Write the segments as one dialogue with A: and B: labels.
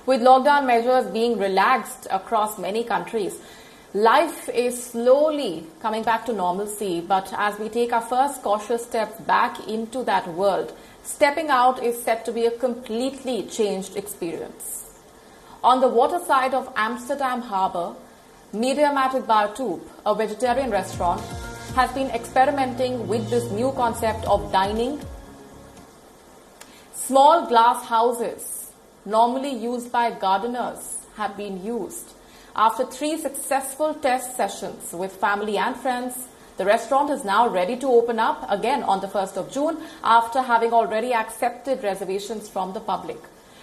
A: With lockdown measures being relaxed across many countries, life is slowly coming back to normalcy. But as we take our first cautious steps back into that world, stepping out is set to be a completely changed experience. On the waterside of Amsterdam Harbour, Mediamatic Bartoop, a vegetarian restaurant, has been experimenting with this new concept of dining. Small glass houses, normally used by gardeners, have been used. After 3 successful test sessions with family and friends, the restaurant is now ready to open up again on the 1st of June after having already accepted reservations from the public.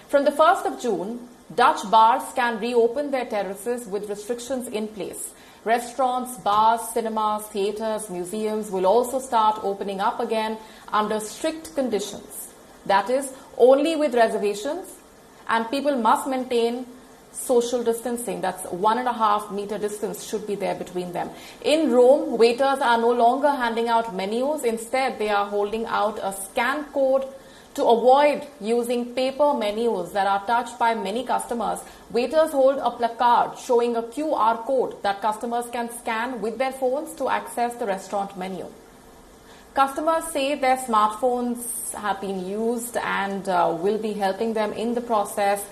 A: From the 1st of June, Dutch bars can reopen their terraces with restrictions in place. Restaurants, bars, cinemas, theatres, museums will also start opening up again under strict conditions. That is, only with reservations, and people must maintain social distancing. That's 1.5 meter distance should be there between them. In Rome, waiters are no longer handing out menus. Instead, they are holding out a scan code. To avoid using paper menus that are touched by many customers, waiters hold a placard showing a QR code that customers can scan with their phones to access the restaurant menu. Customers say their smartphones have been used and will be helping them in the process,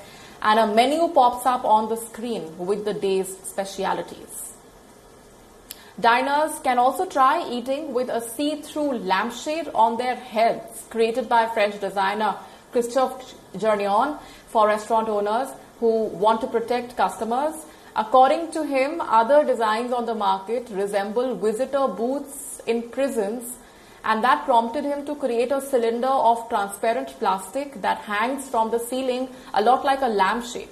A: and a menu pops up on the screen with the day's specialities. Diners can also try eating with a see-through lampshade on their heads, created by French designer Christophe Journion for restaurant owners who want to protect customers. According to him, other designs on the market resemble visitor booths in prisons, and that prompted him to create a cylinder of transparent plastic that hangs from the ceiling a lot like a lampshade.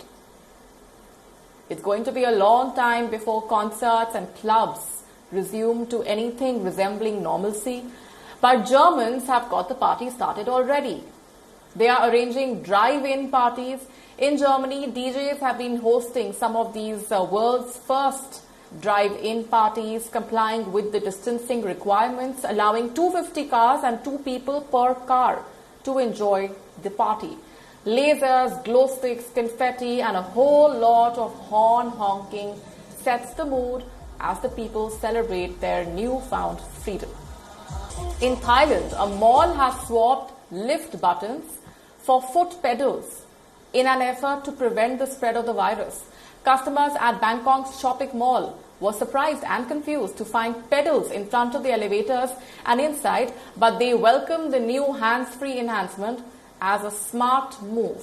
A: It's going to be a long time before concerts and clubs resume to anything resembling normalcy, but Germans have got the party started already. They are arranging drive-in parties. In Germany, DJs have been hosting some of these world's first drive-in parties, complying with the distancing requirements, allowing 250 cars and 2 people per car to enjoy the party. Lasers, glow sticks, confetti, and a whole lot of horn honking sets the mood as the people celebrate their newfound freedom. In Thailand, a mall has swapped lift buttons for foot pedals in an effort to prevent the spread of the virus. Customers at Bangkok's shopping mall were surprised and confused to find pedals in front of the elevators and inside, but they welcomed the new hands-free enhancement as a smart move.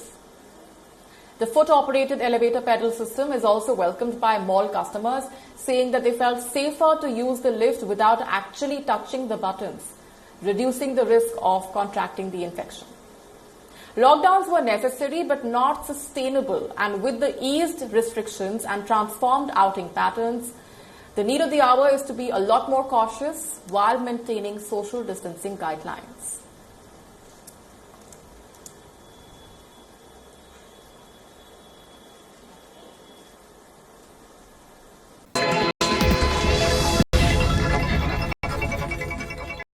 A: The foot-operated elevator pedal system is also welcomed by mall customers, saying that they felt safer to use the lift without actually touching the buttons, reducing the risk of contracting the infection. Lockdowns were necessary but not sustainable, and with the eased restrictions and transformed outing patterns, the need of the hour is to be a lot more cautious while maintaining social distancing guidelines.